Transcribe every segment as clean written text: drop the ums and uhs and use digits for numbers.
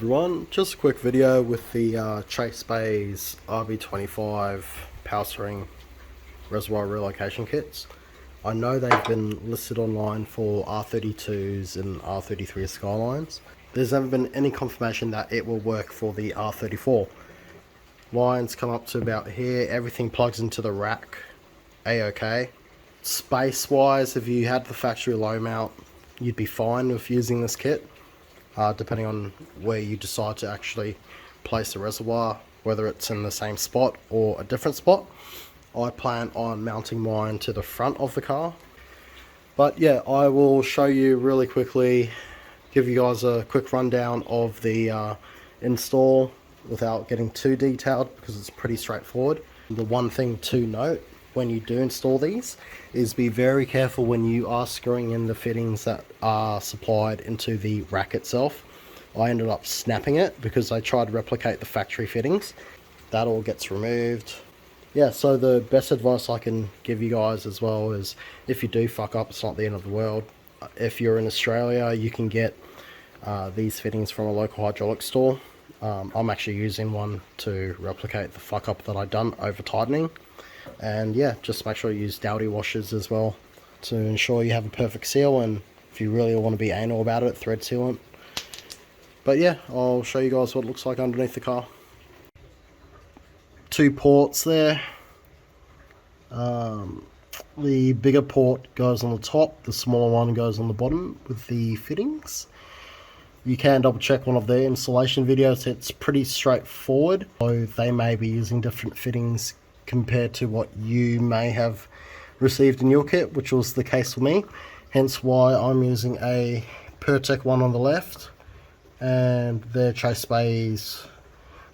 everyone, just a quick video with the Chase Bay's RB25 power steering reservoir relocation kits. I know they've been listed online for R32s and R33 Skylines. There's never been any confirmation that it will work for the R34. Lines come up to about here, everything plugs into the rack A-OK. Space wise, if you had the factory low mount, you'd be fine with using this kit. Depending on where you decide to actually place the reservoir, whether it's in the same spot or a different spot. I plan on mounting mine to the front of the car. But yeah, I will show you really quickly, give you guys a quick rundown of the install without getting too detailed because it's pretty straightforward. The one thing to note when you do install these is be very careful when you are screwing in the fittings that are supplied into the rack itself. I ended up snapping it because I tried to replicate the factory fittings. That all gets removed. Yeah, so the best advice I can give you guys as well is if you do fuck up, it's not the end of the world. If you're in Australia, you can get these fittings from a local hydraulic store. I'm actually using one to replicate the fuck up that I done over tightening. And yeah, just make sure you use dowdy washers as well to ensure you have a perfect seal, and if you really want to be anal about it, thread sealant. But yeah, I'll show you guys what it looks like underneath the car. Two ports there. The bigger port goes on the top, the smaller one goes on the bottom with the fittings. You can double check one of their installation videos, it's pretty straightforward. So they may be using different fittings compared to what you may have received in your kit, which was the case for me. Hence why I'm using a Pertec one on the left and their Chase Bay's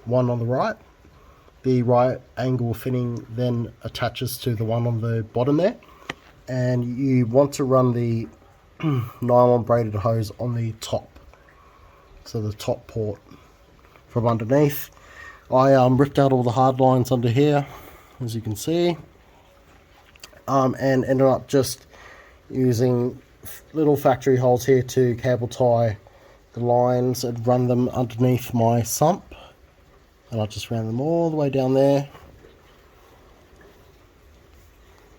one on the right. The right angle fitting then attaches to the one on the bottom there, and you want to run the nylon braided hose on the top, so the top port from underneath. I ripped out all the hard lines under here, as you can see, and ended up just using little factory holes here to cable tie the lines and run them underneath my sump. And I just ran them all the way down there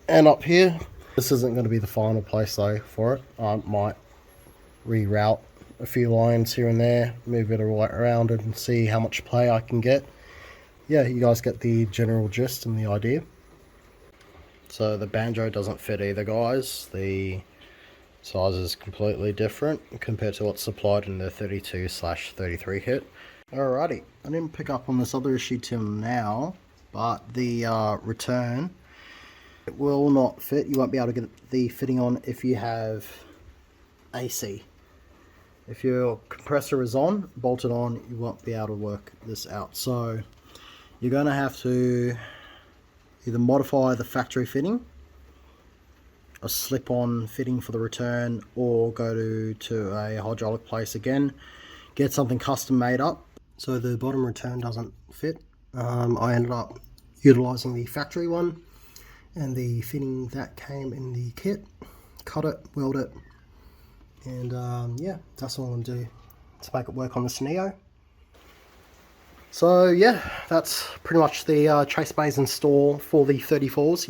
and up here. This isn't going to be the final place though for it. I might reroute a few lines here and there, move it right around and see how much play I can get. Yeah, you guys get the general gist and the idea. So the banjo doesn't fit either, guys. The size is completely different compared to what's supplied in the 32/33 kit. Alrighty, I didn't pick up on this other issue till now, but the return, it will not fit. You won't be able to get the fitting on if you have AC. If your compressor is on, bolted on, you won't be able to work this out. So you're going to have to either modify the factory fitting, a slip-on fitting for the return, or go to a hydraulic place again, get something custom made up. So the bottom return doesn't fit. I ended up utilizing the factory one and the fitting that came in the kit, cut it, weld it, and yeah, that's all I'm going to do to make it work on this Neo. So yeah, that's pretty much the Chase Bay's install for the 34s.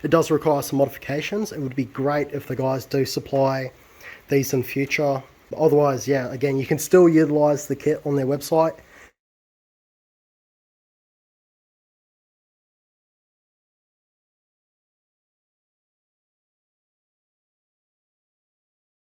It does require some modifications. It would be great if the guys do supply these in future. Otherwise, yeah, again, you can still utilize the kit on their website.